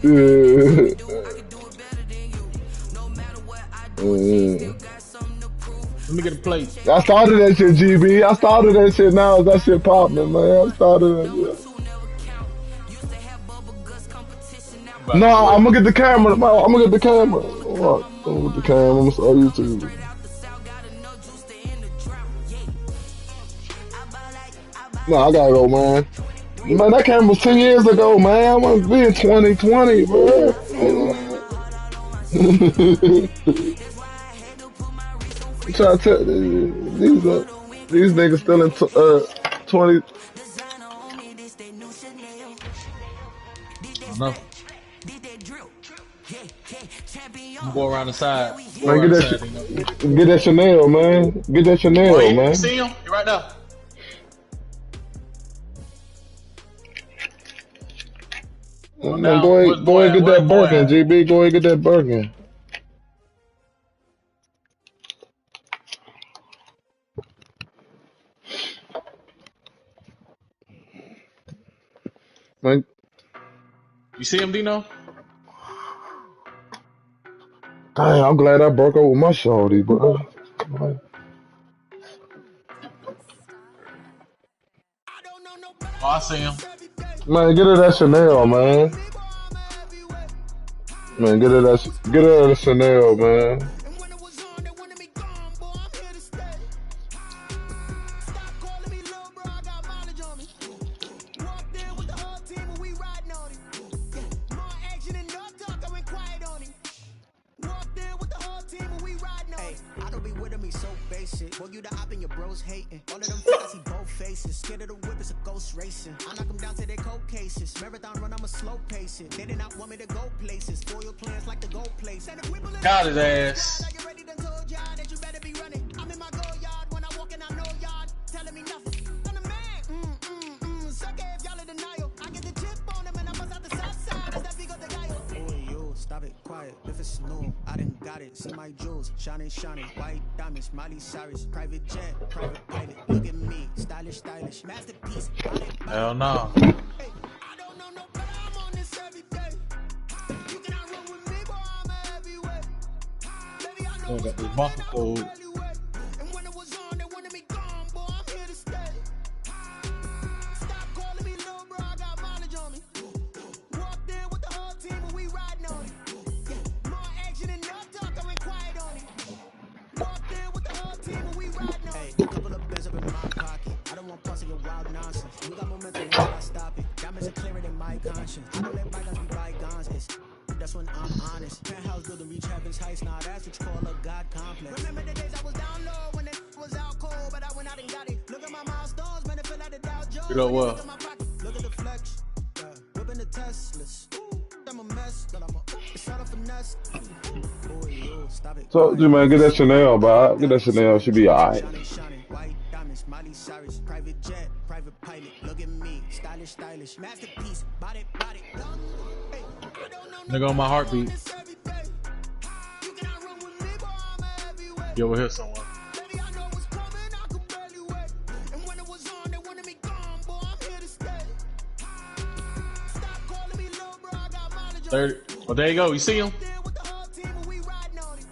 Yeah. Let me get a plate. I started that shit, GB. I started that shit now. That shit popping, man. I started that shit. I'm about No, to do I'm it. gonna get the camera. I'm gonna get the camera. What? I'm gonna get the camera. I'm gonna start YouTube. No, I gotta go, man. Man, that camera was 10 years ago, man. I want to be in 2020, bro. I'm trying to tell these niggas still in 20. I don't know. I'm gonna go around the side. Go Man, around the side, you know. get that Chanel, man. Get that Oh, Chanel, you man. see him? He right there. Going Man, down. Where's go boy ahead, at? get Where's that boy Birkin, at? GB. Go ahead, get that Birkin. Man, You see him, Dino? dang, I'm glad I broke up with my shorty, bro. Oh, I see him. Man, get her that Chanel, man. Man, get her that Chanel, man. Got his ass. Stop it, quiet, if it's new, I done got it. See my jewels, shining, shining, white diamonds, Miley Cyrus, private jet, private pilot. Look at me, stylish, stylish, masterpiece. Hell no. Hey, I don't know no better, I'm on this every day. You cannot run with me, boy, I'm a heavyweight. Baby, I know Boy what's got this coming, bumper I can code. barely wait. And when it was on, they wanted me gone, boy, I'm here to stay. Stop calling me little bro, I got mileage on me. Walked in with the whole team and we riding on it. More action and no talk, I went quiet on it. Walked in with the whole team and we riding on it. Hey, a couple of bins up in my pocket. I don't want parts of your wild nonsense. You got momentum, when I stop it? Diamonds are clearer than my conscience. I don't let bygones be bygones. That's when I'm honest. Penthouse building reach heaven's heights. Now that's what you call a God complex. Remember the days I was down low when it was out cold, but I went out and got it. Look at my milestones, man, it feel like the Dow Jones. You know When you look what? at my pocket, look at the flex. Whipping the Teslas. I'm a mess, but it's all a finesse. Boy, you stop it. Told you, Quiet. man, If get that it's no, Chanel, I bro. done Get got that it. See Chanel. my She be jewels, alright. shining, shining, white diamonds, Miley Cyrus, private jet, private pilot. Look at me, stylish, stylish, masterpiece, body, body. Hey, I don't know no Nigga on better, my I'm on heartbeat. this every day. You cannot run with me, boy, I'm a heavyweight. You over here somewhere. Baby, I know what's coming, I can barely wait. And when it was on, they wanted me gone, boy, I'm here to stay. Stop calling me little bro, I got mileage on me. 30. Oh, there you go. You see him? There with the whole team and we riding on it.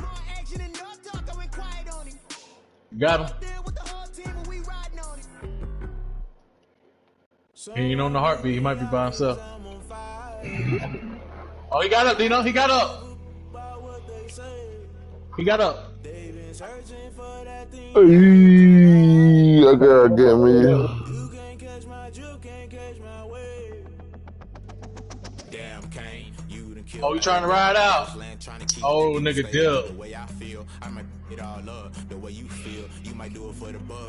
More action and no talk, I went quiet on it. You got him. There with the whole team and we riding on it. He ain't on the heartbeat. He might be by himself. Oh, he got up, Dino. He got up. He got up. Hey, I gotta get me. Oh, he trying to ride out. Oh, nigga, dip.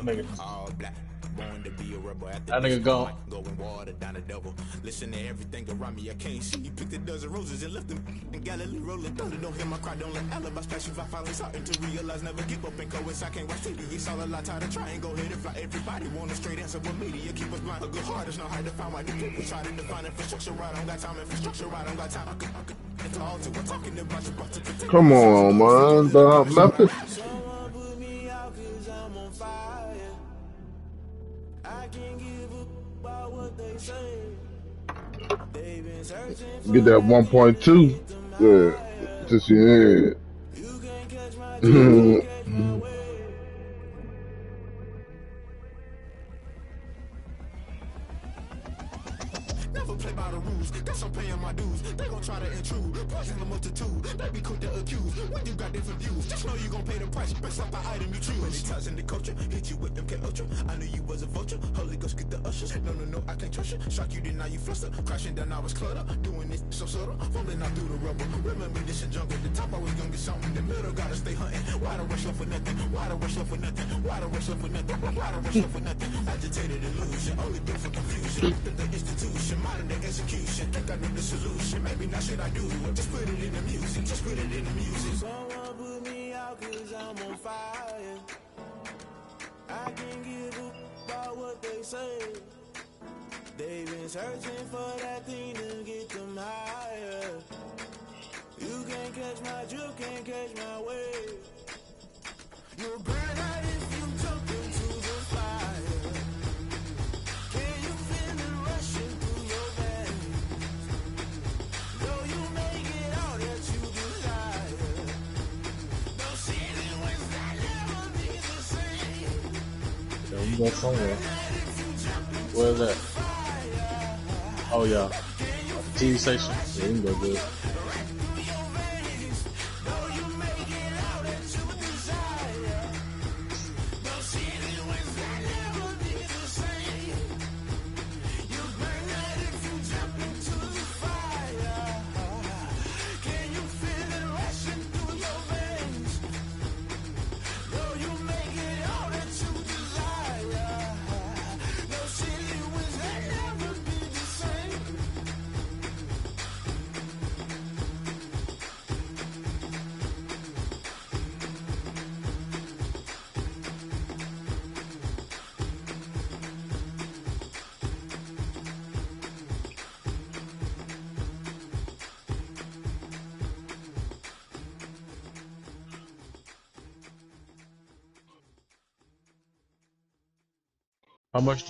Nigga. That nigga gone. Listen to everything around me, I can't see. You picked a dozen roses and left them in Galilee rolling thunder. Don't hear my cry, don't let alibis pass you. I finally starting to realize never give up and coincide. I can't watch TV. It's all a lot, tired of trying. Go ahead and fly. Everybody want a straight answer, but media keep us blind. A good heart is not hard to find. Why do people try to define infrastructure? I don't got time. Infrastructure, I don't got time. It's all to we're talking about you, about to protect. Come on, man. Nothing. Someone put me out 'cause I'm on fire. I can't give a about what they say. Get that 1.2. Yeah, just your head. Never play by the rules, guess I'm paying my dues. They gon' try to intrude, poison the multitude. They be quick to accuse, when you got different views. Just know you gon' pay the price, best up the item you choose. Many times in the culture, hit you with them K-Ultra. I knew you was a vulture, Holy Ghost get the ushers. No, I can't trust you. Shock you, then now you fluster. Crashing down, I was clutter. Doing this so subtle, fumbling out through the rubble. Remember this and jungle, the top always gonna get something. The middle gotta stay hunting. Why the rush up for nothing? Why the rush up for nothing? Why the rush up for nothing? Why the rush up for nothing? Agitated illusion, only built for confusion. The institution, modern day execution. Think I know the solution. Maybe not shit I do. Just put it in the music. Just put it in the music. Someone put me out cause I'm on fire. I can't give a about what they say. They've been searching for that thing to get them higher. You can't catch my drift, can't catch my wave. You'll burn out if you jump into the fire. Can you feel it rushing through your veins? Though you make it all that you desire. Those feelings that never be the same. Yeah, we go somewhere. Where's that? Oh yeah, TV station. Yeah, we can go good. How much?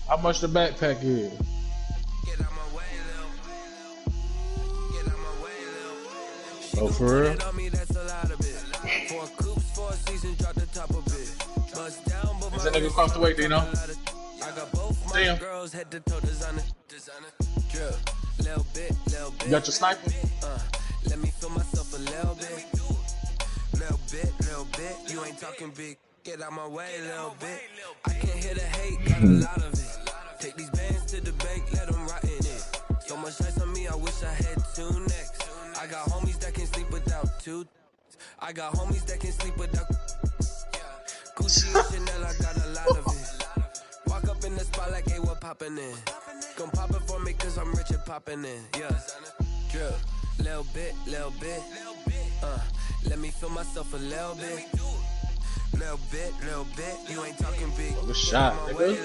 How much the backpack is? Oh, for real? Is that nigga across the way, Dino? Damn. You got your sniper? Let me feel myself a little bit. Little bit. You ain't talking big. Get out my way, little bit. I can't hear the hate, got a lot of it. Take these bands to the bank, let them rot in it. So much ice on me, I wish I had two necks. I got homies that can sleep without two. I got homies that can sleep without. Gucci and Chanel, I got a lot of it. Walk up in the spot like, hey, what poppin' in? Gon' pop it for me, cause I'm rich and poppin' in. Yeah, drip. Little bit. Let me feel myself a little bit. Little bit. You ain't talking big. Oh, good shot, nigga.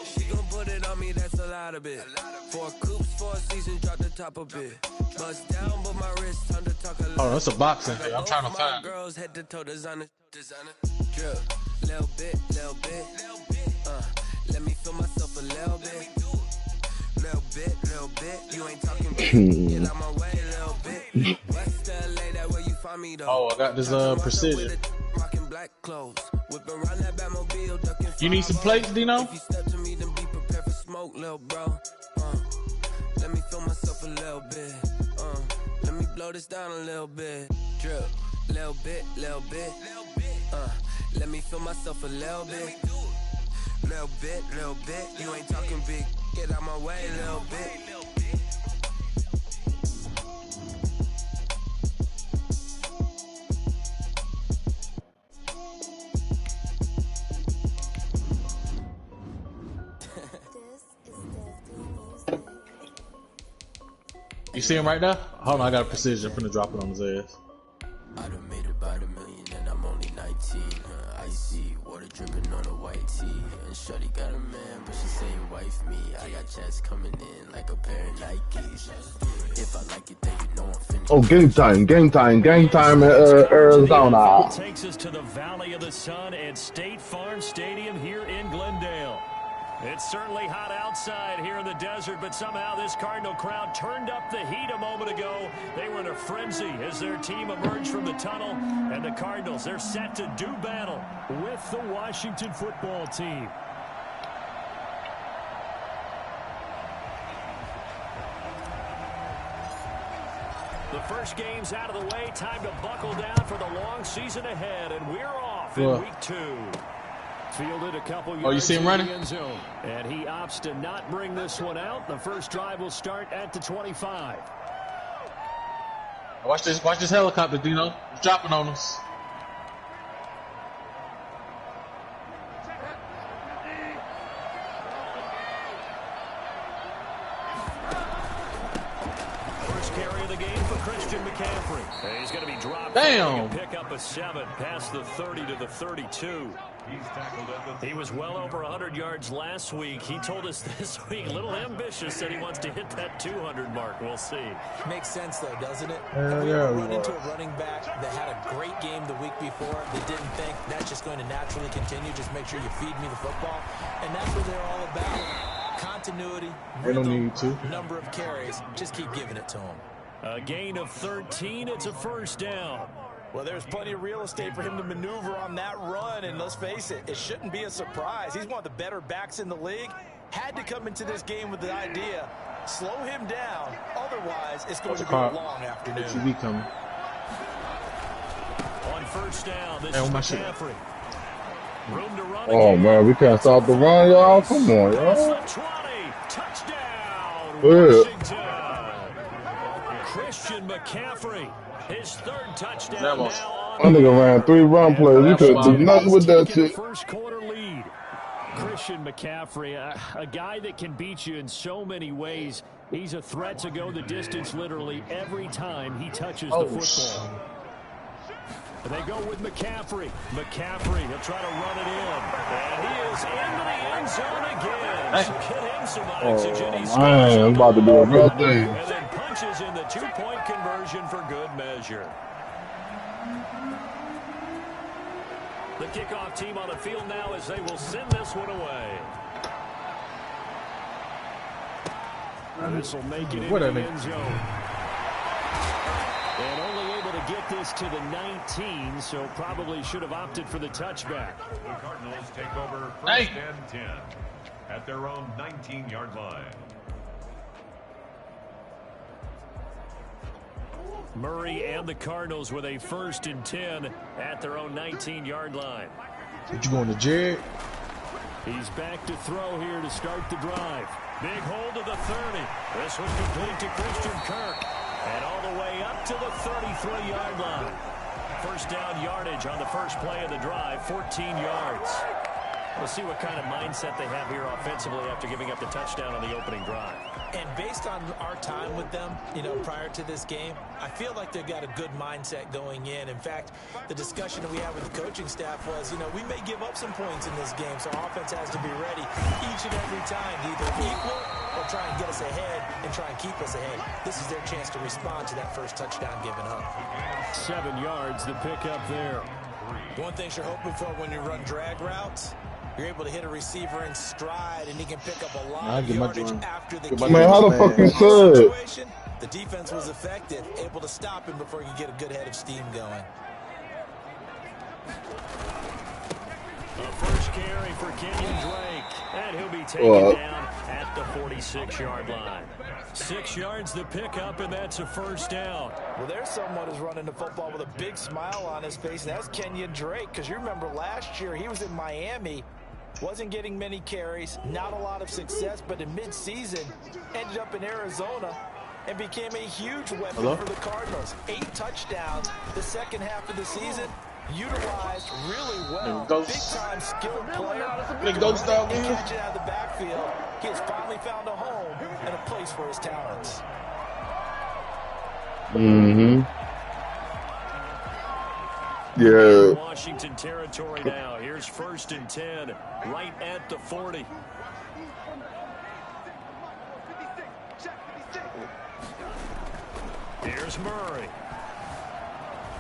She gon' put it on me, that's a lot of it. 4 coops, 4 seasons, drop the top a bit. Bust down, but my wrist time to talk a little. Oh, that's a boxing thing. I'm trying to find. Girls head to toe designer. Drip. Little bit. Let me feel myself a little bit. Little bit. You ain't talking big. Get out my way, little bit. West LA, that where you find me though. Oh, I got this precision. Rocking black clothes. Whip around that Batmobile, ducking. You need some plates, Dino? If you step to me, then be prepared for smoke, little bro. Let me feel myself a little bit. Let me blow this down a little bit. Drip. Little bit. Let me feel myself a little bit. Little bit. You ain't talking big. Get out my way, little bit. You see him right now? Hold on, I got a precision. I'm finna drop it on his ass. I done made about $1 million and I'm only 19. Icy water dripping on a white tee. And Shorty got a man, but she saying wife me. I got checks coming in like a pair of Nikes. If I like it, then you know I'm finished. Oh, game time in Arizona. Takes us to the Valley of the Sun at State Farm Stadium here in Glendale. It's certainly hot outside here in the desert, but somehow this Cardinal crowd turned up the heat a moment ago. They were in a frenzy as their team emerged from the tunnel, and the Cardinals, they're set to do battle with the Washington football team. The first game's out of the way. Time to buckle down for the long season ahead, and we're off in week 2. Fielded a couple yards you see him running? in the end zone, and he opts to not bring this one out. The first drive will start at the 25. Watch this helicopter, Dino. It's dropping on us. First carry of the game for Christian McCaffrey. And he's going to be dropped. Damn. Pick up a 7 past the 30 to the 32. He was well over 100 yards last week. He told us this week, a little ambitious, said he wants to hit that 200 mark. We'll see. Makes sense, though, doesn't it? Have we ever run into a running back that had a great game the week before, that didn't think that's just going to naturally continue, just make sure you feed me the football? And that's what they're all about. Continuity, rhythm, number of carries. Just keep giving it to him. A gain of 13. It's a first down. Well, there's plenty of real estate for him to maneuver on that run, and let's face it, it shouldn't be a surprise. He's one of the better backs in the league. Had to come into this game with the idea, slow him down, otherwise it's going to be a long afternoon. TV coming. On first down, this is McCaffrey. Room to run Oh, again. man, we can't stop the run, y'all. Come on, That's y'all. the 20. Touchdown, Yeah. Washington. Christian McCaffrey. His third touchdown That now was- on That nigga ran 3 run plays. We couldn't do nothing with that taking shit. First quarter lead. Christian McCaffrey, a guy that can beat you in so many ways. He's a threat to go the distance literally every time he touches the football. And they go with McCaffrey. McCaffrey, he'll try to run it in. And he is into the end zone again. So get him some oxygen. He Oh, scores man, I'm about to do a real thing. and then punches in the 2-point conversion for good measure. The kickoff team on the field now as they will send this one away. This will make it into the end zone. And only able to get this to the 19, so probably should have opted for the touchback. The Cardinals take over first and 10 at their own 19-yard line. Murray and the Cardinals with a 1st and 10 at their own 19-yard line. What you going to Jared? He's back to throw here to start the drive. Big hold to the 30. This was complete to Christian Kirk. And all the way up to the 33-yard line. First down yardage on the first play of the drive, 14 yards. We'll see what kind of mindset they have here offensively after giving up the touchdown on the opening drive. And based on our time with them, prior to this game, I feel like they've got a good mindset going in. In fact, the discussion that we had with the coaching staff was, we may give up some points in this game, so our offense has to be ready each and every time to either equal or try and get us ahead and try and keep us ahead. This is their chance to respond to that first touchdown given up. 7 yards, the pickup there. One thing you're hoping for when you run drag routes, you're able to hit a receiver in stride, and he can pick up a lot of yardage after the catch. Man, how the fuck you said? The defense was effective, able to stop him before he could get a good head of steam going. A first carry for Kenyon Drake, and he'll be taken down at the 46-yard line. 6 yards the pickup, and that's a first down. Well, there's someone who's running the football with a big smile on his face, and that's Kenyon Drake, because you remember last year he was in Miami, wasn't getting many carries, not a lot of success, but in midseason ended up in Arizona and became a huge weapon for the Cardinals. 8 touchdowns the second half of the season. Utilized really well. Big-time skilled player. Big ghost out He here. catches it out of the backfield. He has finally found a home and a place for his talents. Yeah. Washington territory now. Here's 1st and 10, right at the 40. Here's Murray.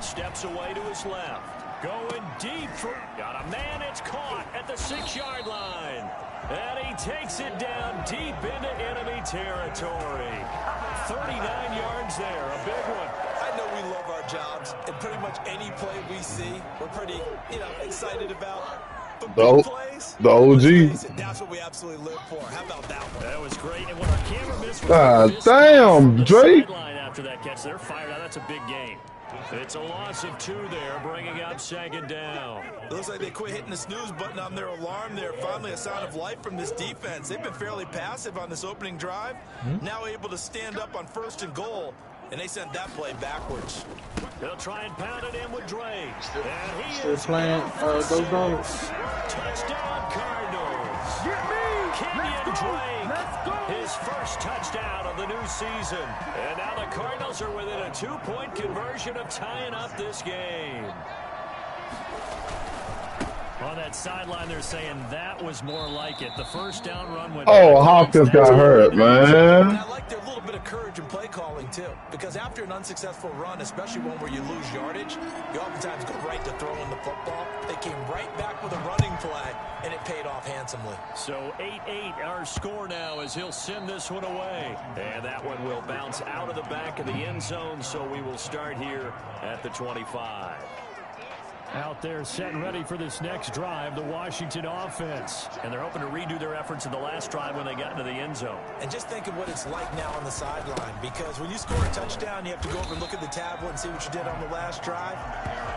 Steps away to his left. Going deep for... Got a man, it's caught at the 6-yard line. And he takes it down deep into enemy territory. 39 yards there, a big one. I know we love our jobs, and pretty much any play we see, we're pretty, excited about. But big plays, the OG. that's what we absolutely live for. How about that one? That was great. And when our camera missed, God damn, Drake. After that catch, they're fired out. That's a big game. It's a loss of 2 there, bringing up 2nd down. It looks like they quit hitting the snooze button on their alarm there. Finally, a sign of life from this defense. They've been fairly passive on this opening drive. Now able to stand up on 1st and goal, and they sent that play backwards. They'll try and pound it in with Drake. And he Still is playing those dogs. Touchdown Cardinals. Kenyon Drake, his first touchdown of the new season. And now the Cardinals are within a 2-point conversion of tying up this game. On that sideline, they're saying that was more like it. The first down run went... Oh, Hopkins got hurt, man. I like their little bit of courage in play calling, too. Because after an unsuccessful run, especially one where you lose yardage, you oftentimes go right to throwing the football. They came right back with a running play, and it paid off handsomely. So 8-8 our score now as he'll send this one away. And that one will bounce out of the back of the end zone, so we will start here at the 25. Out there set and ready for this next drive, the Washington offense. And they're hoping to redo their efforts in the last drive when they got into the end zone. And just think of what it's like now on the sideline, because when you score a touchdown, you have to go over and look at the tablet and see what you did on the last drive.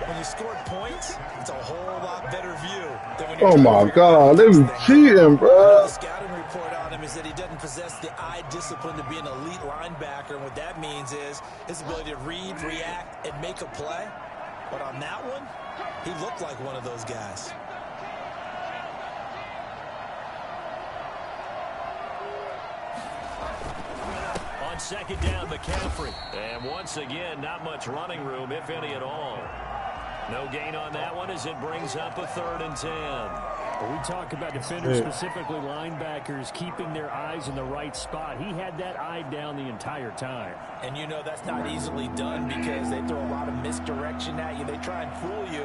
When you scored points, it's a whole lot better view than when you're Oh my God, they was cheating, bro. The scouting report on him is that he doesn't possess the eye discipline to be an elite linebacker. And what that means is his ability to read, react, and make a play. But on that one, he looked like one of those guys. On 2nd down, McCaffrey. And once again, not much running room, if any at all. No gain on that one as it brings up a 3rd and 10. We talk about defenders, specifically linebackers, keeping their eyes in the right spot. He had that eye down the entire time. And you know that's not easily done because they throw a lot of misdirection at you. They try and fool you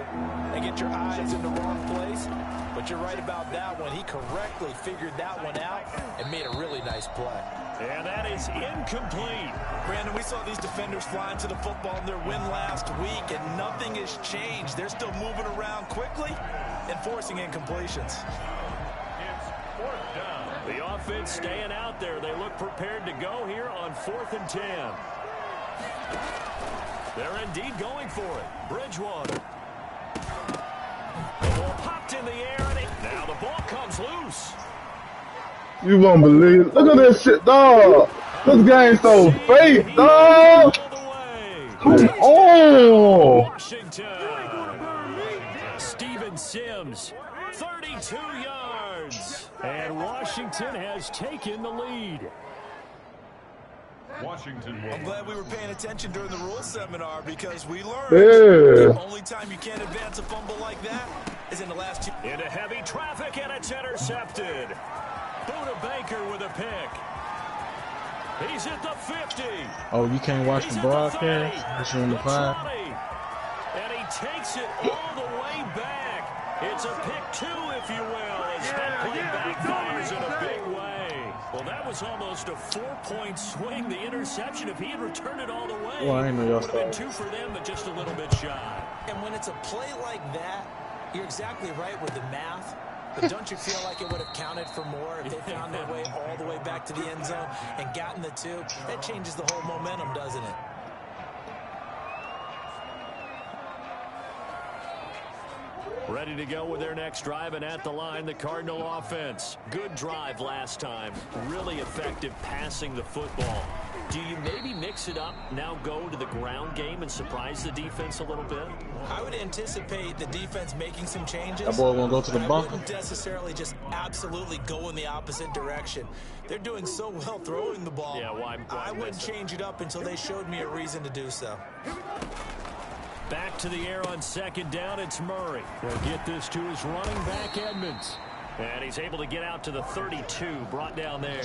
and get your eyes in the wrong place. But you're right about that one. He correctly figured that one out and made a really nice play. And that is incomplete. Brandon, we saw these defenders flying to the football in their win last week, and nothing has changed. They're still moving around quickly and forcing incompletions. It's 4th down. The offense staying out there. They look prepared to go here on 4th and 10. They're indeed going for it. Bridgewater. The ball popped in the air, and now the ball comes loose. You won't believe it. Look at this shit, dog. This game's so fake, dog. Come on. Washington. Steven Sims, 32 yards. And Washington has taken the lead. Washington I'm will. glad we were paying attention during the rules seminar because we learned Yeah. the only time you can't advance a fumble like that is in the last 2. Into heavy traffic, and it's intercepted. Buda Baker with a pick. He's at the 50. Oh, you can't watch He's the at the broadcast? 30, It's on the 5. 20. And he takes it all the way back. It's a pick 2, if you will, as that play backfires in a big way. Well, that was almost a 4-point swing. The interception, if he had returned it all the way, Well, I didn't know y'all would have been saw 2 for them, but just a little bit shy. And when it's a play like that, you're exactly right with the math. But don't you feel like it would have counted for more if they found their way all the way back to the end zone and gotten the 2? That changes the whole momentum, doesn't it? Ready to go with their next drive, and at the line, the Cardinal offense. Good drive last time. Really effective passing the football. Do you maybe mix it up, now go to the ground game and surprise the defense a little bit? I would anticipate the defense making some changes. That boy won't go to the but bunker. I wouldn't necessarily just absolutely go in the opposite direction. They're doing so well throwing the ball. Yeah, why I wouldn't miss it? change it up until they showed me a reason to do so. Back to the air on second down. It's Murray. They'll get this to his running back, Edmonds. And he's able to get out to the 32, brought down there.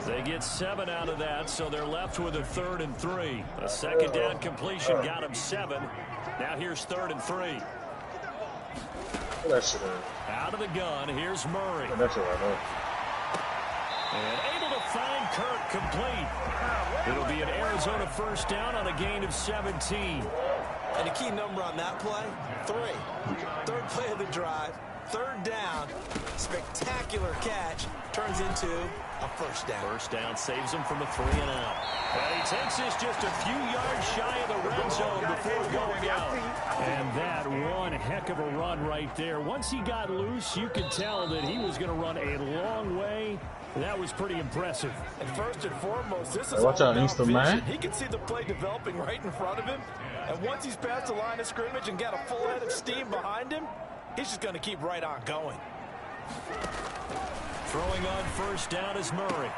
They get 7 out of that, so they're left with a 3rd and 3. A second down completion got him 7. Now here's 3rd and 3. Out of the gun, here's Murray. And able to find Kirk complete. It'll be an Arizona first down on a gain of 17. And a key number on that play, 3. 3rd play of the drive. 3rd down, spectacular catch, turns into a first down. First down saves him from a 3 and out. And he takes this just a few yards shy of the red zone before going out. And that one heck of a run right there. Once he got loose, you could tell that he was going to run a long way. That was pretty impressive. And first and foremost, this is Hey, watch all out, about Insta, vision. man. He can see the play developing right in front of him. And once he's past the line of scrimmage and got a full head of steam behind him, he's just going to keep right on going. Throwing on first down is Murray.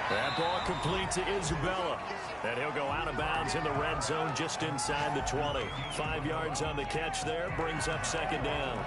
That ball complete to Isabella. And he'll go out of bounds in the red zone just inside the 20. 5 yards on the catch there, brings up second down.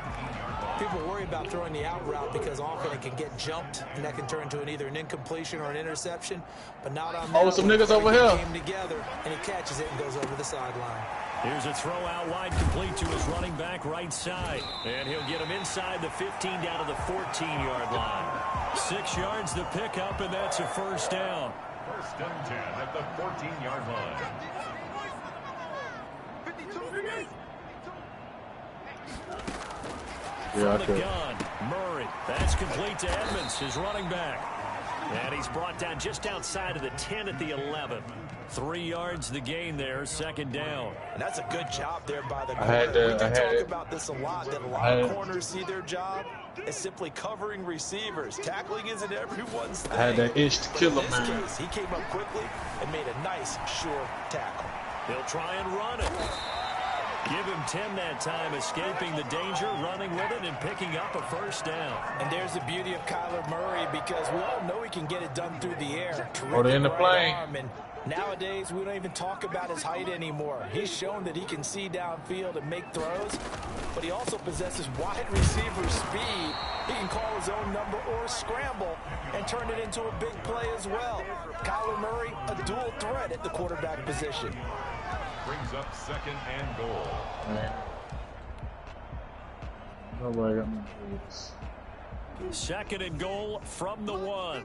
People worry about throwing the out route because often it can get jumped, and that can turn into either an incompletion or an interception. But not on that. Oh, some niggas over here. Came together, and he catches it and goes over the sideline. Here's a throw out wide complete to his running back right side. And he'll get him inside the 15 down to the 14-yard line. 6 yards the pickup, and that's a first down. First and 10 at the 14-yard line. From the gun, Murray. That's complete to Edmonds, his running back. And he's brought down just outside of the 10 at the 11. 3 yards the gain there, second down. And that's a good job there by the corner. We talk about this a lot, that a lot of corners see their job as simply covering receivers. Tackling isn't everyone's thing. I had that itch to kill him, man. In this case, he came up quickly and made a nice, sure tackle. He'll try and run it. Give him 10 that time, escaping the danger, running with it, and picking up a first down. And there's the beauty of Kyler Murray, because we all know he can get it done through the air. Or in the plane. And nowadays, we don't even talk about his height anymore. He's shown that he can see downfield and make throws, but he also possesses wide receiver speed. He can call his own number or scramble and turn it into a big play as well. Kyler Murray, a dual threat at the quarterback position. Brings up second and goal. Nobody got me this. Second and goal from the 1.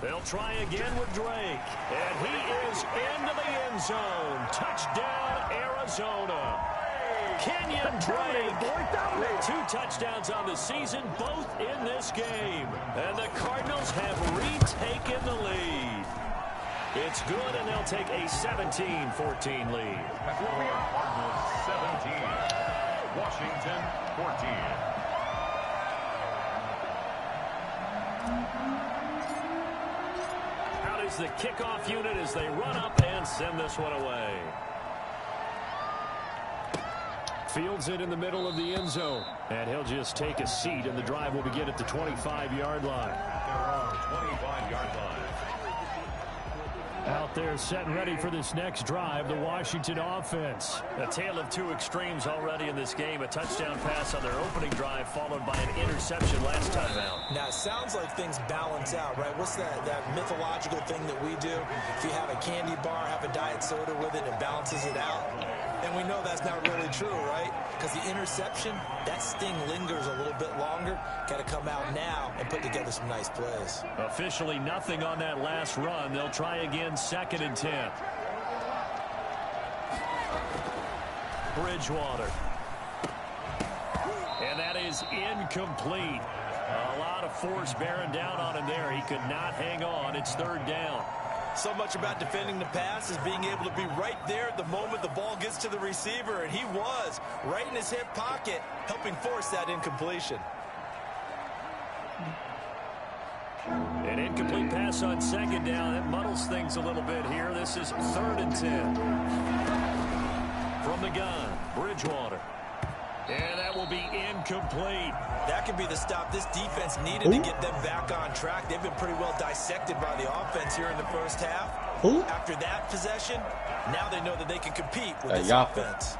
They'll try again with Drake. And he is into the end zone. Touchdown, Arizona. Kenyon Drake with 2 touchdowns on the season, both in this game. And the Cardinals have retaken the lead. It's good, and they'll take a 17-14 lead. Cardinals 17, Washington 14. Out is the kickoff unit as they run up and send this one away. Fields it in the middle of the end zone. And he'll just take a seat, and the drive will begin at the 25-yard line. Their own 25-yard line. Out there set and ready for this next drive, the Washington offense. A tale of 2 extremes already in this game. A touchdown pass on their opening drive, followed by an interception last time out. Now, it sounds like things balance out, right? What's that mythological thing that we do? If you have a candy bar, have a diet soda with it, it balances it out. And we know that's not really true, right? Because the interception, that sting lingers a little bit longer. Got to come out now and put together some nice plays. Officially nothing on that last run. They'll try again, second and 10. Bridgewater. And that is incomplete. A lot of force bearing down on him there. He could not hang on. It's third down. So much about defending the pass is being able to be right there at the moment the ball gets to the receiver, and he was right in his hip pocket, helping force that incompletion. An incomplete pass on second down. That muddles things a little bit here. This is third and 10. From the gun, Bridgewater. And that will be incomplete. That could be the stop this defense needed to get them back on track. They've been pretty well dissected by the offense here in the first half. Who? After that possession, now they know that they can compete with this Yaffa. offense.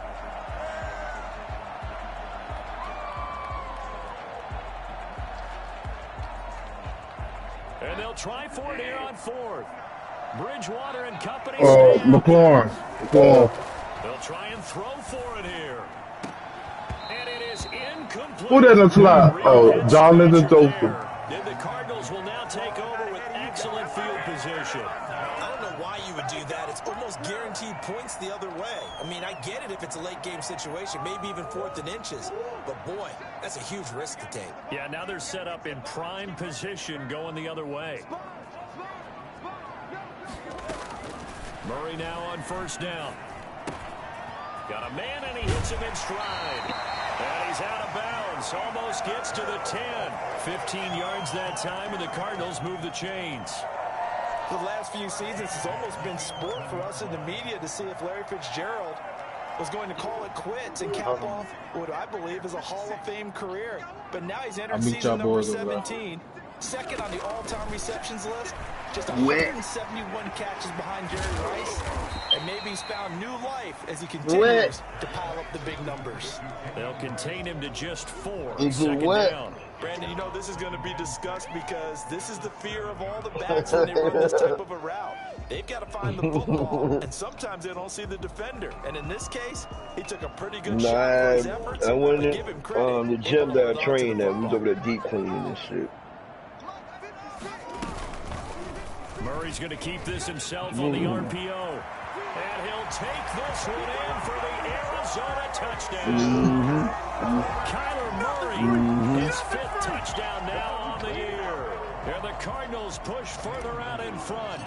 And they'll try for it here on 4th. Bridgewater and company. McLaurin. They'll try and throw for it here. And it is incomplete. Who that in the slot? Oh, John Lindsay Joseph. And the Cardinals will now take over with excellent field position. I don't know why you would do that. It's almost guaranteed points the other way. I mean, I get it if it's a late game situation, maybe even 4th and inches. But boy, that's a huge risk to take. Yeah, now they're set up in prime position going the other way. Murray now on 1st down. Got a man and he hits him in stride. And he's out of bounds. Almost gets to the 10. 15 yards that time, and the Cardinals move the chains. The last few seasons has almost been sport for us in the media to see if Larry Fitzgerald was going to call it quits and cap off what I believe is a Hall of Fame career. But now he's entered season number 17, second on the all-time receptions list, just 171 catches behind Jerry Rice, and maybe he's found new life as he continues to pile up the big numbers. They'll contain him to just 4. Second down. Brandon, you know this is going to be discussed because this is the fear of all the backs when they run this type of a route. They've got to find the football, and sometimes they don't see the defender. And in this case, he took a pretty good shot for his efforts. I went in the gym that I trained at. We was over there deep cleaning and shit. Murray's going to keep this himself on the RPO. And he'll take this one in for the Arizona touchdown. Kyler Murray, his 5th touchdown now on the year. And the Cardinals push further out in front.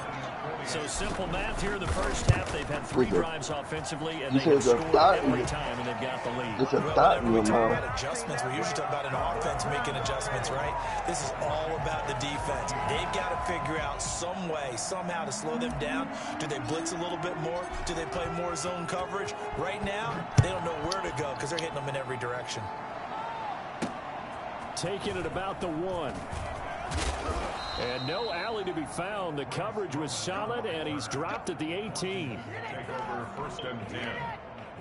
So simple math here in the first half. They've had 3 drives offensively, and they have scored every time, and they've got the lead. It's a thought in we your talk mouth. about adjustments. We usually talk about an offense making adjustments, right? This is all about the defense. They've got to figure out some way, somehow to slow them down. Do they blitz a little bit more? Do they play more zone coverage? Right now, they don't know where to go because they're hitting them in every direction. Taking it about the 1. And no alley to be found. The coverage was solid, and he's dropped at the 18. Take over 1st and 10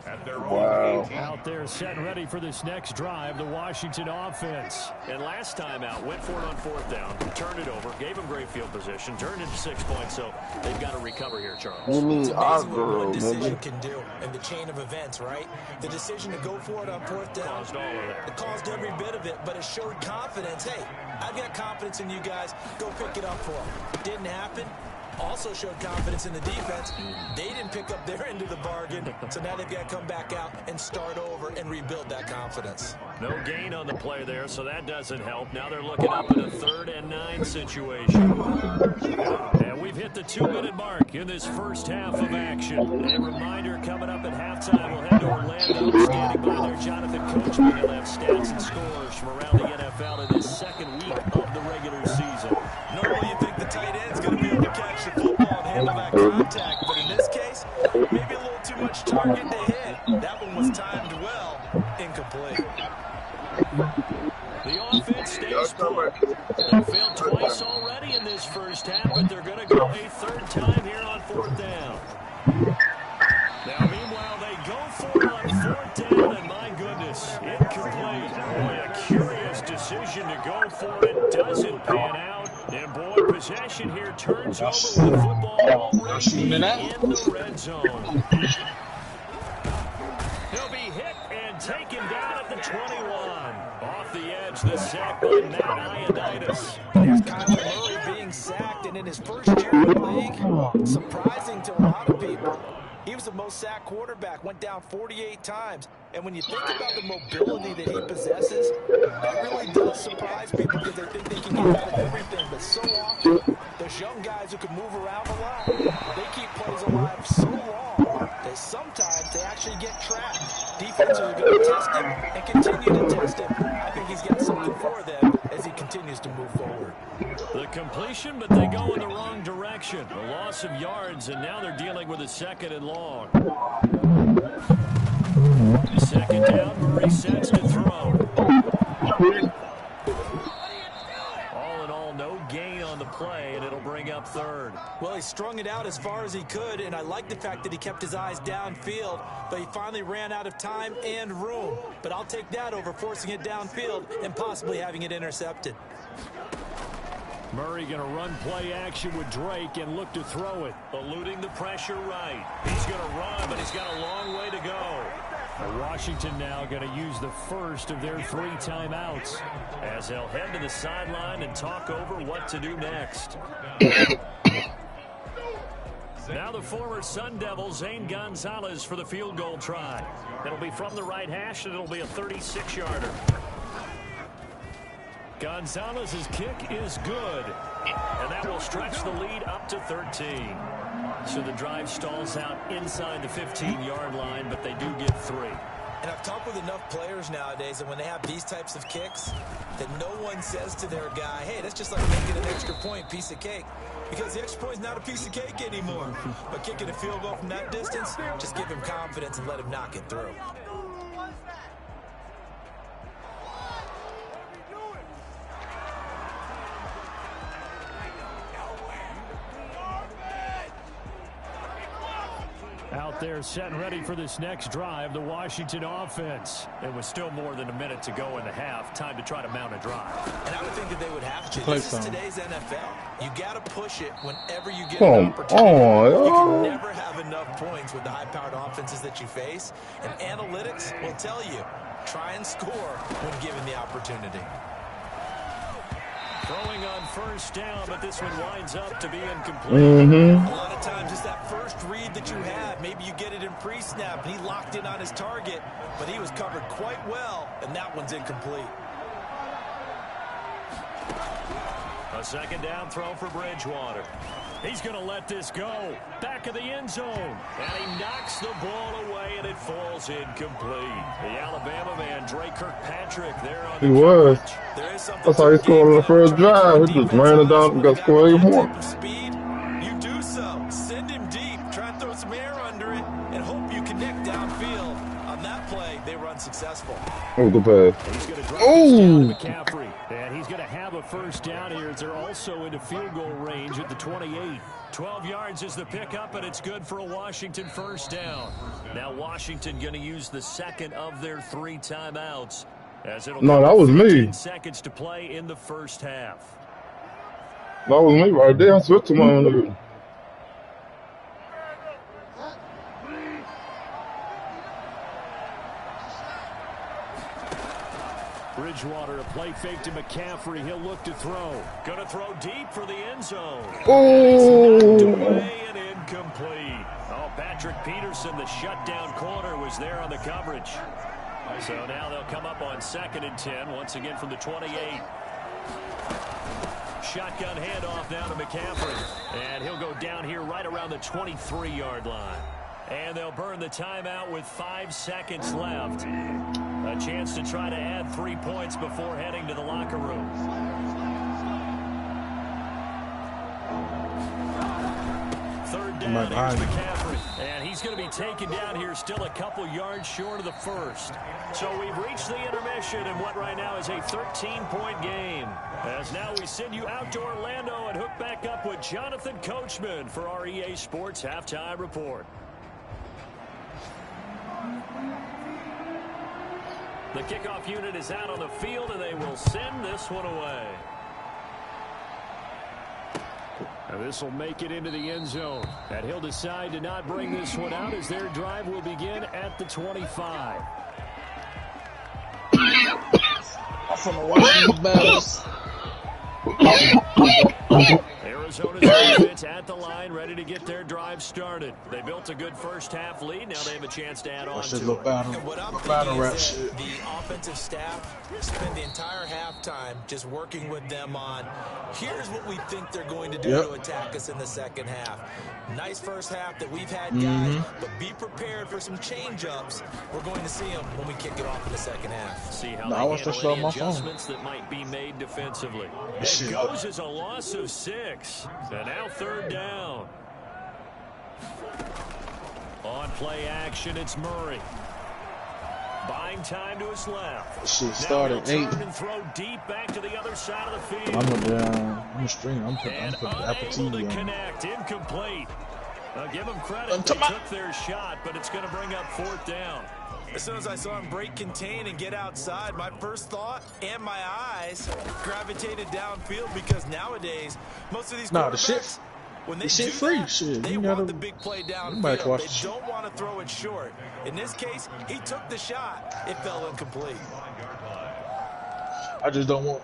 at their own 18. Out there set ready for this next drive, the Washington offense. And last time out, went for it on 4th down, turned it over, gave him great field position, turned into 6 points, so they've got to recover here, Charles. You mean It's our amazing what girl, one decision maybe? can do in the chain of events, right? The decision to go for it on 4th down, Caused all of that. it caused every bit of it, but it showed confidence. Hey, I've got confidence in you guys. Go pick it up for them. Didn't happen. Also showed confidence in the defense. They didn't pick up their end of the bargain, so now they've got to come back out and start over and rebuild that confidence. No gain on the play there, so that doesn't help. Now they're looking up at a 3rd and 9 situation. And we've hit the 2-minute mark in this first half of action. A reminder, coming up at halftime, we'll head to Orlando. Standing by there, Jonathan Coachman. He'll have stats and scores from around the NFL in this 2nd week of the regular season. Normally you think the tight end's going to be able to catch the football and handle that contact, but in this case, maybe a little too much target to hit. That one was timed well, incomplete. The offense stays put. They failed twice already in this first half, but they're going to go a 3rd time here on 4th down. Now, meanwhile, they go for it on 4th down, and my goodness, incomplete. Boy, a curious decision to go for it. Doesn't pan out. And, boy, possession here turns over with the football already in the red zone. He'll be hit and taken down at the 21. Off the edge, the sack by Matt Ioannidis. There's Kyler Murray being sacked, and in his first year in the league, surprising to a lot of people. He was the most sacked quarterback, went down 48 times. And when you think about the mobility that he possesses, that really does surprise people because they think they can get out of everything. But so often, those young guys who can move around a lot, they keep plays alive so long that sometimes they actually get trapped. Defenses are going to test him and continue to test him. I think he's got something for them as he continues to move forward. The completion, but they go in the wrong direction. A loss of yards, and now they're dealing with a 2nd and long. 2nd down, Murray sets to throw. All in all, no gain on the play, and it'll bring up 3rd. Well, he strung it out as far as he could, and I like the fact that he kept his eyes downfield, but he finally ran out of time and room. But I'll take that over forcing it downfield and possibly having it intercepted. Murray going to run play action with Drake and look to throw it. Eluding the pressure right. He's going to run, but he's got a long way to go. Washington now going to use the first of their 3 timeouts as they'll head to the sideline and talk over what to do next. Now the former Sun Devil, Zane Gonzalez, for the field goal try. It'll be from the right hash, and it'll be a 36-yarder. Gonzalez's kick is good, and that will stretch the lead up to 13. So the drive stalls out inside the 15-yard line, but they do get 3. And I've talked with enough players nowadays that when they have these types of kicks, that no one says to their guy, hey, that's just like making an extra point, piece of cake. Because the extra point is not a piece of cake anymore. But kicking a field goal from that distance, just give him confidence and let him knock it through. Out there set and ready for this next drive, the Washington offense. It was still more than a minute to go in the half. Time to try to mount a drive. And I would think that they would have to. This is today's NFL. You got to push it whenever you get an opportunity. You can never have enough points with the high-powered offenses that you face. And analytics will tell you, try and score when given the opportunity. Throwing on first down, but this one winds up to be incomplete. A lot of times it's that first read that you have. Maybe you get it in pre-snap, and he locked in on his target, but he was covered quite well, and that one's incomplete. A second down throw for Bridgewater. He's going to let this go. Back of the end zone. And he knocks the ball away, and it falls incomplete. The Alabama man, Dre Kirkpatrick, there on the was. coverage. That's how he scored on the first drive. He just ran it down and got scored even more. Speed, you do so. Send him deep. Try and throw some air under it, and hope you connect downfield. On that play, they were unsuccessful. Oh, good pass. He's going to drop this down to McCaffrey. And he's going to have a first down here as they're also into field goal range at the 28. 12 yards is the pickup, and it's good for a Washington first down. Now Washington going to use the second of their 3 timeouts. As it'll no, that was me. 15 seconds to play in the first half. That was me right there. I switched to my own. Bridgewater, a play fake to McCaffrey. He'll look to throw. Going to throw deep for the end zone. Oh! Knocked away and incomplete. Oh, Patrick Peterson, the shutdown corner, was there on the coverage. So now they'll come up on 2nd and 10, once again from the 28. Shotgun handoff now to McCaffrey. And he'll go down here right around the 23-yard line. And they'll burn the timeout with 5 seconds left. A chance to try to add 3 points before heading to the locker room. Third down, here's McCaffrey. And he's going to be taken down here still a couple yards short of the first. So we've reached the intermission in what right now is a 13-point game. As now we send you out to Orlando and hook back up with Jonathan Coachman for our EA Sports Halftime Report. The kickoff unit is out on the field, and they will send this one away. And this will make it into the end zone. And he'll decide to not bring this one out as their drive will begin at the 25. I'm from the Washington Battles. Arizona's defense at the line, ready to get their drive started. They built a good first half lead. Now they have a chance to add on to it. What I'm thinking is that the offensive staff spend the entire halftime just working with them on, here's what we think they're going to do to attack us in the second half. Nice first half that we've had, guys, but be prepared for some change-ups. We're going to see them when we kick it off in the second half. See how they handle any adjustments that might be made defensively. It goes as a loss of 6. And now third down. On play action, it's Murray. Buying time to his left. Shit started 8. And throw deep back to the other side of the field. I'm a stream. I'm putting the Apple TV on. Connect. Incomplete. Give them credit. They took their shot, but it's going to bring up 4th down. As soon as I saw him break contain and get outside, my first thought and my eyes gravitated downfield because nowadays, most of these quarterbacks, when they do that, they want the big play downfield. They don't want to throw it short. In this case, he took the shot. It fell incomplete. I just don't want.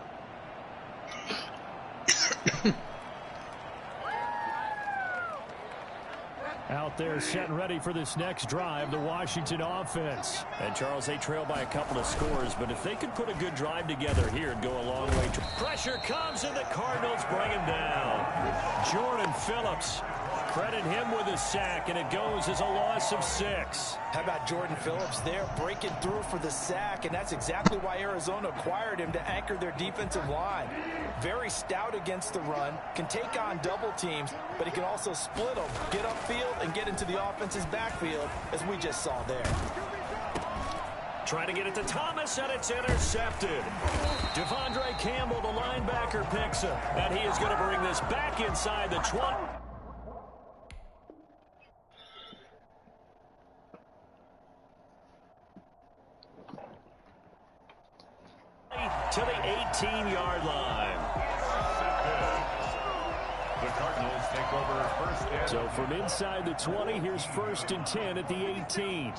Out there set and ready for this next drive, the Washington offense. And Charles, they trail by a couple of scores, but if they could put a good drive together here, it'd go a long way. Pressure comes and the Cardinals bring him down. Jordan Phillips, credit him with a sack, and it goes as a loss of 6. How about Jordan Phillips there breaking through for the sack, and that's exactly why Arizona acquired him to anchor their defensive line. Very stout against the run, can take on double teams, but he can also split them, get upfield, and get into the offense's backfield, as we just saw there. Trying to get it to Thomas, and it's intercepted. Devondre Campbell, the linebacker, picks him, and he is going to bring this back inside the 20. To the 18-yard line. The Cardinals take over 1st and... So from inside the 20, here's 1st and 10 at the 18.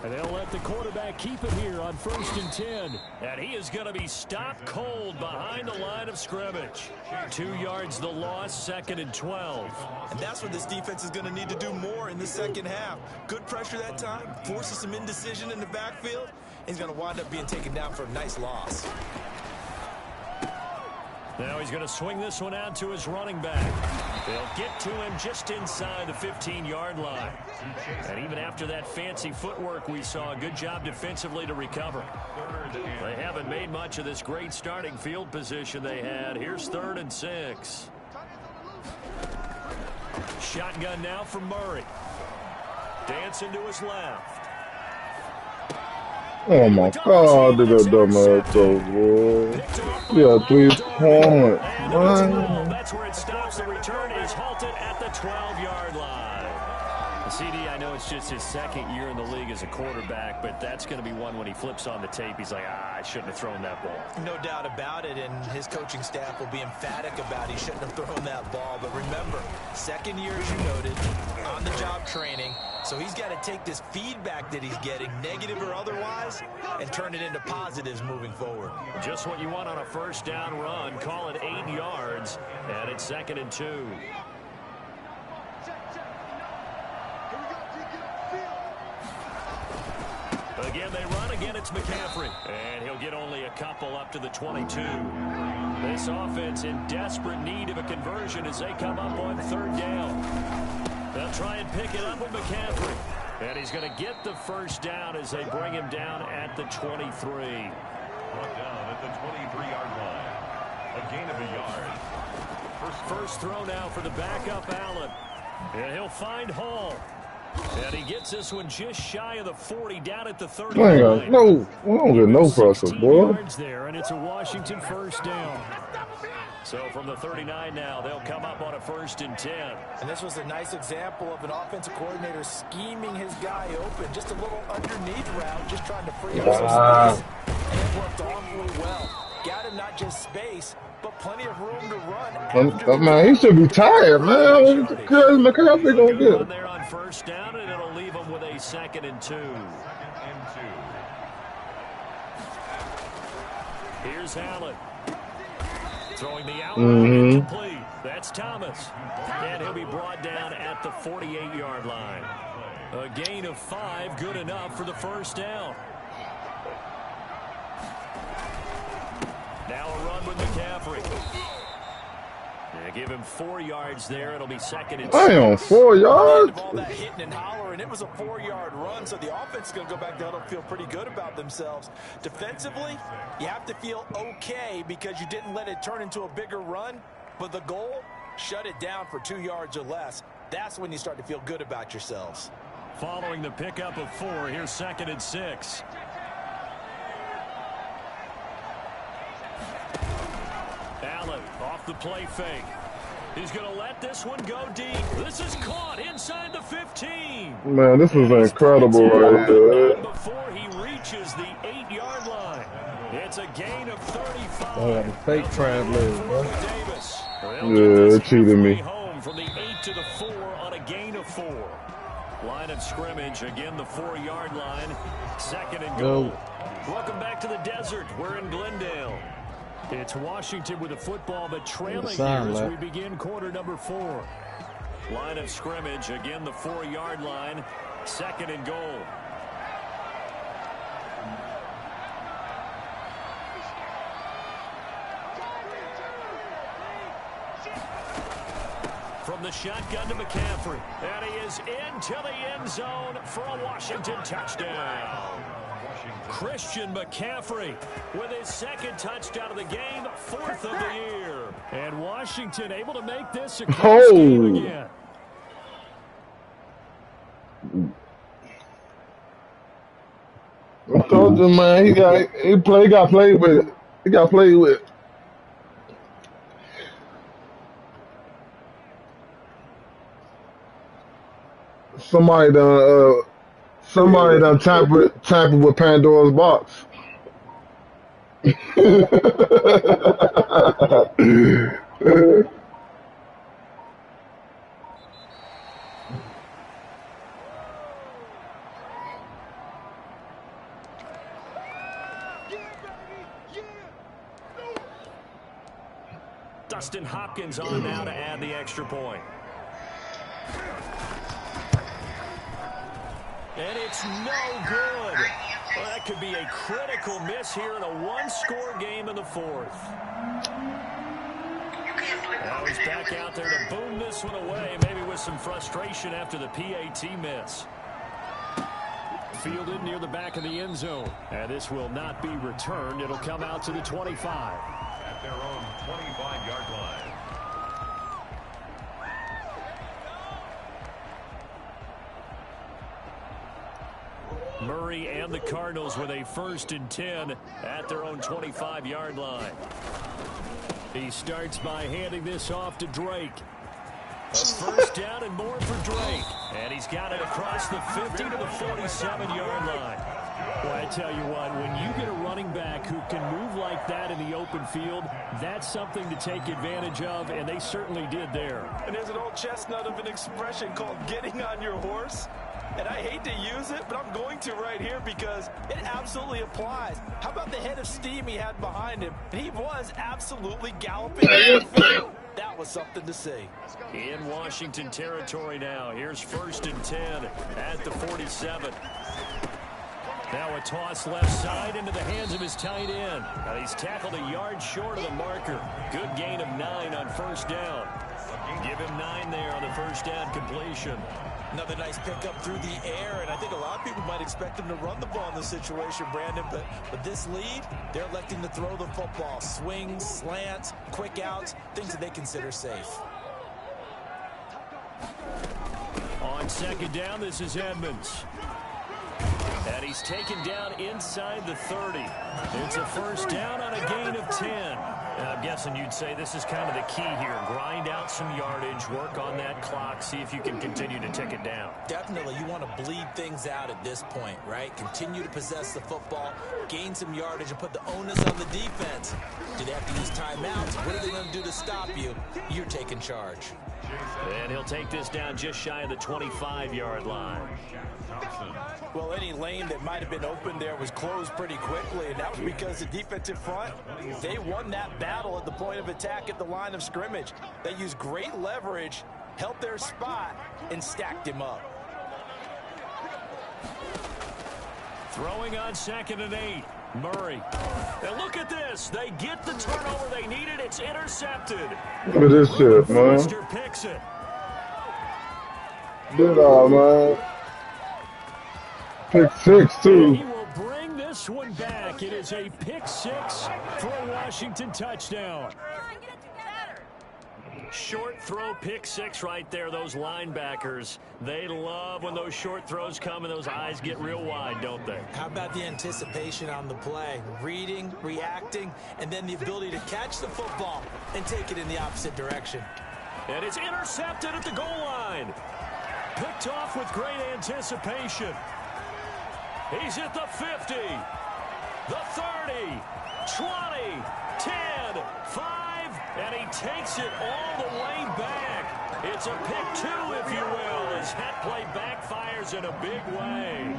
And they'll let the quarterback keep it here on 1st and 10. And he is going to be stopped cold behind the line of scrimmage. 2 yards the loss, 2nd and 12. And that's what this defense is going to need to do more in the second half. Good pressure that time, forces some indecision in the backfield. He's going to wind up being taken down for a nice loss. Now he's going to swing this one out to his running back. They'll get to him just inside the 15-yard line. And even after that fancy footwork we saw, a good job defensively to recover. They haven't made much of this great starting field position they had. Here's 3rd and 6. Shotgun now from Murray. Dancing to his left. Oh my God, did that dumbass go, boy. Yeah, 3 points. That's where it stops. The return is halted at the 12-yard line. CD, I know it's just his 2nd year in the league as a quarterback, but that's going to be one when he flips on the tape. He's like, I shouldn't have thrown that ball. No doubt about it, and his coaching staff will be emphatic about he shouldn't have thrown that ball. But remember, 2nd year, as you noted, on-the-job training. So he's got to take this feedback that he's getting, negative or otherwise, and turn it into positives moving forward. Just what you want on a 1st down run. Call it 8 yards, and it's 2nd and 2. Again, they run. Again, it's McCaffrey. And he'll get only a couple up to the 22. This offense in desperate need of a conversion as they come up on 3rd down. They'll try and pick it up with McCaffrey. And he's going to get the 1st down as they bring him down at the 23. Brought down at the 23-yard line. A gain of a yard. First throw now for the backup Allen. And he'll find Hall. And he gets this one just shy of the 40, down at the 39. No, we don't get no pressure, boy. There, and it's a Washington 1st down. So from the 39 now, they'll come up on a 1st and 10. And this was a nice example of an offensive coordinator scheming his guy open. Just a little underneath route, just trying to free up some space. And it worked awfully well. Got him not just space, but plenty of room to run. Man, he should be tired, man. Because McCaffrey gonna get it. There on 1st down, and it'll leave him with a 2nd and 2. Here's Allen. Throwing the outline incomplete. That's Thomas. And he'll be brought down at the 48-yard line. A gain of 5, good enough for the 1st down. Now a run with McCaffrey. give him 4 yards there. It'll be second and 6. Damn, 4 yards? All that hitting and hollering, it was a 4-yard run, so the offense is going to go back down and feel pretty good about themselves. Defensively, you have to feel okay because you didn't let it turn into a bigger run, but the goal, shut it down for 2 yards or less. That's when you start to feel good about yourselves. Following the pickup of 4, here's second and 6. Allen off the play fake. He's going to let this one go deep. This is caught inside the 15. Man, this is incredible right here. Before he reaches the 8-yard line. It's a gain of 35. Oh, fake translator, bro. Yeah, it cheated me. Home from the 8 to the 4 on a gain of 4. Line of scrimmage, again the 4-yard line. Second and goal. Welcome back to the desert. We're in Glendale. It's Washington with the football, but trailing here as we begin quarter number 4. Line of scrimmage, again the 4-yard line. Second and goal. From the shotgun to McCaffrey. And he is into the end zone for a Washington touchdown. Christian McCaffrey with his second touchdown of the game, 4th of the year. And Washington able to make this a close game again. I told you, man, he got played with. He got played with. Somebody done tampered with Pandora's box. Dustin Hopkins on now to add the extra point. And it's no good. Well, that could be a critical miss here in a 1-score game in the 4th. Now he's back out there to boom this one away, maybe with some frustration after the PAT miss. Fielded near the back of the end zone. And this will not be returned. It'll come out to the 25. At their own 25-yard line. Murray and the Cardinals with a 1st and 10 at their own 25-yard line. He starts by handing this off to Drake. A 1st down and more for Drake. And he's got it across the 50 to the 47-yard line. Well, I tell you what, when you get a running back who can move like that in the open field, that's something to take advantage of, and they certainly did there. And there's an old chestnut of an expression called getting on your horse. And I hate to use it, but I'm going to right here because it absolutely applies. How about the head of steam he had behind him? He was absolutely galloping in the field. That was something to see. In Washington territory now. Here's 1st and 10 at the 47. Now a toss left side into the hands of his tight end. Now he's tackled a yard short of the marker. Good gain of 9 on 1st down. Give him 9 there on the 1st down completion. Another nice pickup through the air, and I think a lot of people might expect him to run the ball in this situation, Brandon, but this lead, they're electing to throw the football. Swings, slants, quick outs, things that they consider safe. On 2nd down, this is Edmonds. And he's taken down inside the 30. It's a 1st down on a gain of 10. And I'm guessing you'd say this is kind of the key here. Grind out some yardage, work on that clock, see if you can continue to tick it down. Definitely, you want to bleed things out at this point, right? Continue to possess the football, gain some yardage, and put the onus on the defense. Do they have to use timeouts? What are they going to do to stop you? You're taking charge. And he'll take this down just shy of the 25-yard line. Well, any lane that might have been open there was closed pretty quickly, and that was because the defensive front, they won that battle at the point of attack at the line of scrimmage. They used great leverage, held their spot, and stacked him up. Throwing on 2nd and 8. Murray. And look at this. They get the turnover they needed. It's intercepted. Look at this shit, man. Forster picks it. Good eye, man. Pick 6, too. He will bring this one back. It is a pick 6 for a Washington touchdown. Short throw, pick 6 right there. Those linebackers, they love when those short throws come and those eyes get real wide, don't they? How about the anticipation on the play? Reading, reacting, and then the ability to catch the football and take it in the opposite direction. And it's intercepted at the goal line. Picked off with great anticipation. He's at the 50, the 30, 20, 10, 5, and he takes it all the way back. It's a pick 2, if you will, as that play backfires in a big way.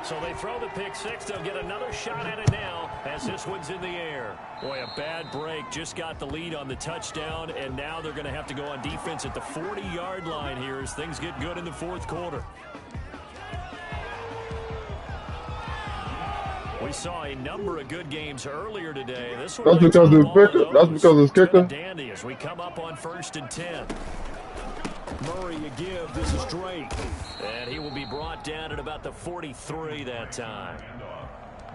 So they throw the pick 6. They'll get another shot at it now as this one's in the air. Boy, a bad break. Just got the lead on the touchdown, and now they're going to have to go on defense at the 40-yard line here as things get good in the fourth quarter. We saw a number of good games earlier today. This one That's because it's kicker. That's because it's kicker. Dandy as we come up on 1st and 10. Murray a give. This is Drake. And he will be brought down at about the 43 that time.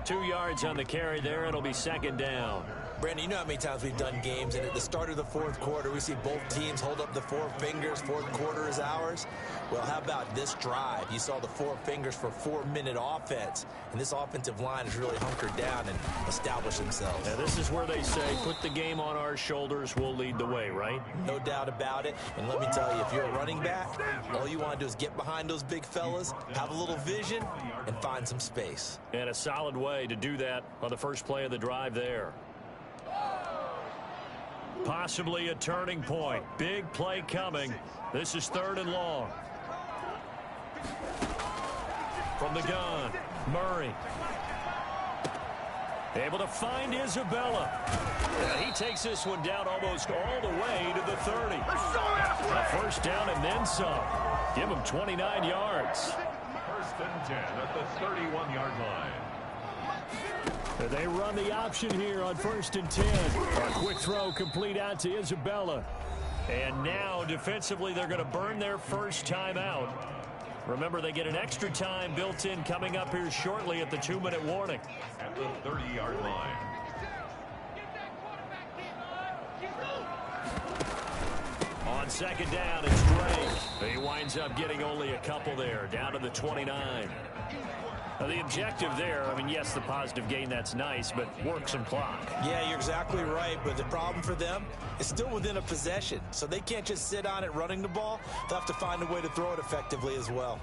2 yards on the carry there. It'll be 2nd down. Brandon, you know how many times we've done games, and at the start of the fourth quarter, we see both teams hold up the 4 fingers, fourth quarter is ours. Well, how about this drive? You saw the 4 fingers for 4-minute offense, and this offensive line has really hunkered down and established themselves. Now, this is where they say, put the game on our shoulders, we'll lead the way, right? No doubt about it, and let me tell you, if you're a running back, all you want to do is get behind those big fellas, have a little vision, and find some space. And a solid way to do that on the first play of the drive there. Possibly a turning point. Big play coming. This is 3rd and long. From the gun, Murray. Able to find Isabella. And he takes this one down almost all the way to the 30. A 1st down and then some. Give him 29 yards. 1st and 10 at the 31-yard line. They run the option here on 1st and 10. A quick throw complete out to Isabella. And now defensively they're going to burn their first time out. Remember, they get an extra time built in coming up here shortly at the 2-minute warning. At the 30-yard line. On 2nd down, it's Drake. He winds up getting only a couple there, down to the 29. Now, the objective there, I mean, yes, the positive gain, that's nice, but work some clock. Yeah, you're exactly right, but the problem for them is still within a possession, so they can't just sit on it running the ball. They'll have to find a way to throw it effectively as well.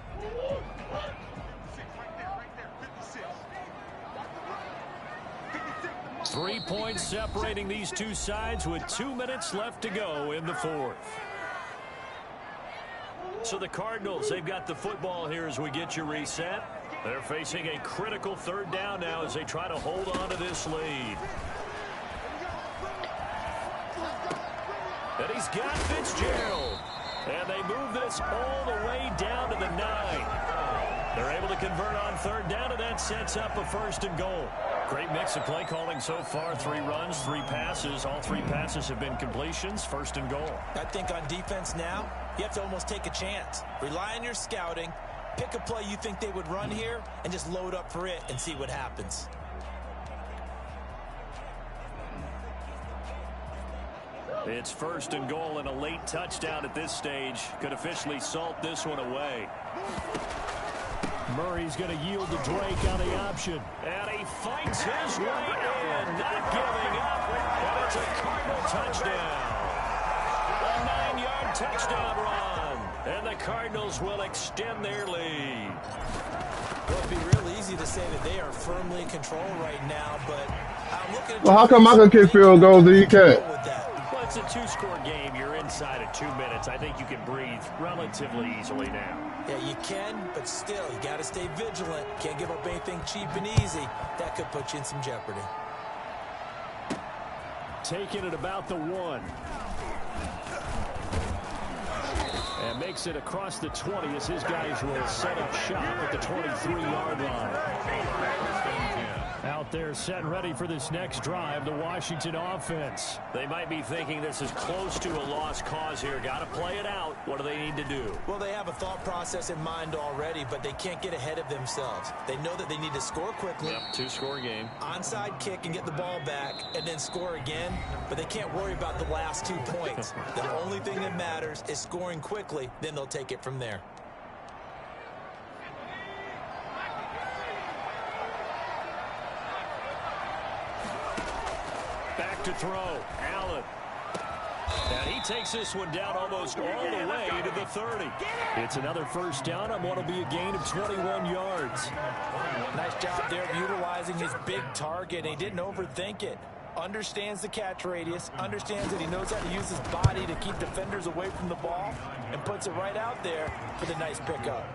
3 points separating these two sides with 2 minutes left to go in the fourth. So the Cardinals, they've got the football here as we get you reset. They're facing a critical 3rd down now as they try to hold on to this lead. And he's got Fitzgerald. And they move this all the way down to the 9. They're able to convert on 3rd down, and that sets up a 1st and goal. Great mix of play calling so far. 3 runs, 3 passes. All 3 passes have been completions. 1st and goal. I think on defense now, you have to almost take a chance. Rely on your scouting. Pick a play you think they would run here and just load up for it and see what happens. It's 1st and goal, and a late touchdown at this stage could officially salt this one away. Murray's going to yield to Drake on the option. And he fights his way in, not giving up. And it's a Cardinal touchdown. A 9-yard touchdown run. And the Cardinals will extend their lead. Well, it'd be real easy to say that they are firmly in control right now, but I'm looking at... Well, how come I can kick field goals and he can't? Well, it's a 2-score game. You're inside of 2 minutes. I think you can breathe relatively easily now. Yeah, you can, but still, you got to stay vigilant. Can't give up anything cheap and easy. That could put you in some jeopardy. Taking it about the 1. And makes it across the 20 as his guys will set up shop at the 23-yard line. Out there set and ready for this next drive, the Washington offense. They might be thinking this is close to a lost cause here. Got to play it out. What do they need to do? Well, they have a thought process in mind already, but they can't get ahead of themselves. They know that they need to score quickly. Yep, two-score game. Onside kick and get the ball back and then score again, but they can't worry about the last 2 points. The only thing that matters is scoring quickly, then they'll take it from there. Back to throw. Allen. And he takes this one down almost all the way to the 30. It's another first down on what will be a gain of 21 yards. Nice job there of utilizing his big target. He didn't overthink it. Understands the catch radius. Understands that he knows how to use his body to keep defenders away from the ball. And puts it right out there for the nice pickup.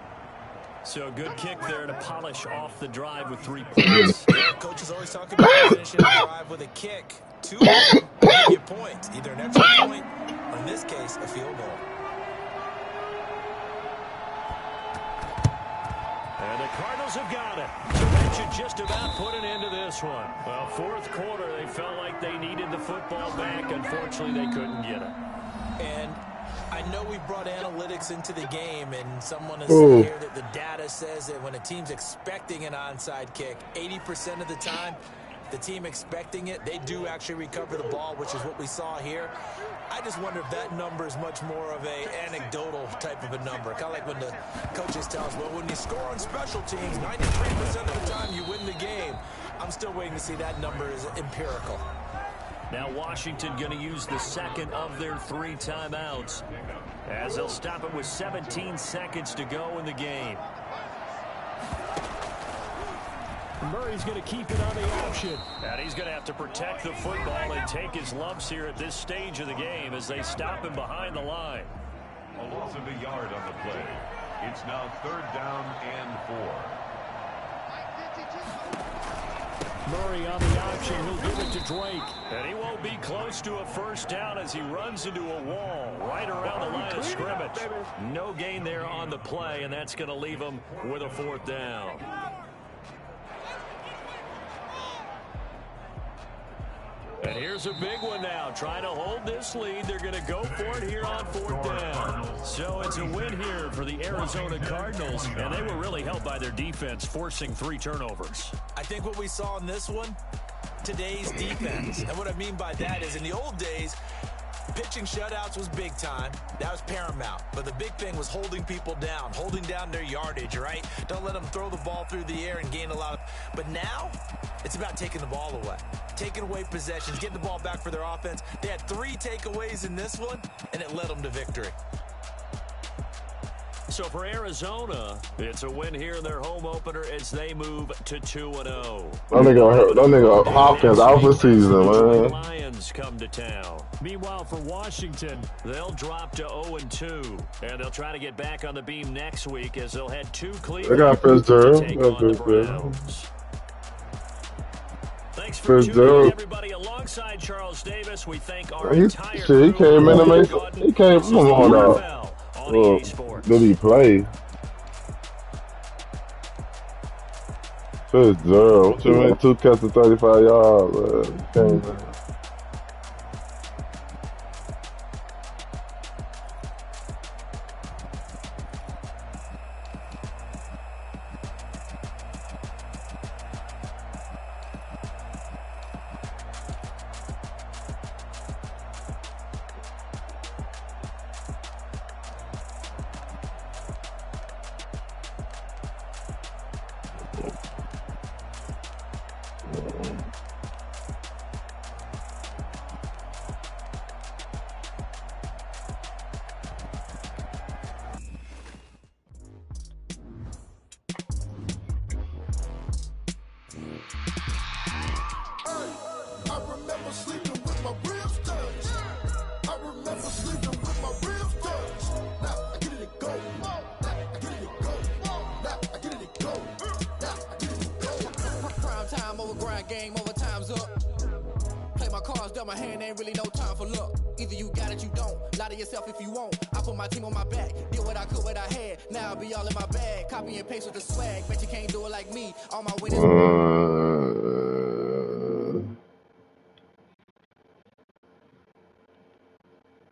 So good kick there to polish off the drive with 3 points. Coach is always talking about finishing a drive with a kick. 2 get points, either an extra point or in this case a field goal. And the Cardinals have got it. So that should just about put an end to this one. Well, fourth quarter, they felt like they needed the football back. Unfortunately, they couldn't get it. And I know we brought analytics into the game, and someone has said here that the data says that when a team's expecting an onside kick, 80% of the time, the team expecting it, they do actually recover the ball, which is what we saw here. I just wonder if that number is much more of a anecdotal type of a number. Kind of like when the coaches tell us, well, when you score on special teams, 93% of the time you win the game. I'm still waiting to see that number is empirical. Now Washington going to use the second of their 3 timeouts as they'll stop it with 17 seconds to go in the game. Murray's going to keep it on the option. And he's going to have to protect the football and take his lumps here at this stage of the game as they stop him behind the line. A loss of a yard on the play. It's now 3rd down and 4. Murray on the option. He'll give it to Drake. And he won't be close to a first down as he runs into a wall right around the line of scrimmage. No gain there on the play, and that's going to leave him with a 4th down. And here's a big one now. Trying to hold this lead. They're going to go for it here on 4th down. So it's a win here for the Arizona Cardinals. And they were really helped by their defense, forcing 3 turnovers. I think what we saw in this one, today's defense. And what I mean by that is in the old days, pitching shutouts was big time. That was paramount. But the big thing was holding people down, holding down their yardage, right? Don't let them throw the ball through the air and gain a lot of... But now, it's about taking the ball away. Taking away possessions, getting the ball back for their offense. They had 3 takeaways in this one, and it led them to victory. So for Arizona, it's a win here in their home opener as they move to 2-0. That nigga Hopkins out for season, man. Lions come to town. Meanwhile, for Washington, they'll drop to 0-2, and they'll try to get back on the beam next week as they'll head to Cleveland. They got Fitzgerald. To take on the Browns. Thanks for tuning in, everybody. Alongside Charles Davis, we thank our entire crew. He came in and made. He came. Come on, dog. Well, did he play? Fitzgerald. What you mean? 2 catches to 35 yards. Came in. my cards dealt my hand, ain't really no time for luck. Either you got it, you don't. Lie to yourself if you won't. I put my team on my back, did what I could, what I had. Now I'll be all in my bag. Copy and paste with the swag. Bet you can't do it like me. All my winners.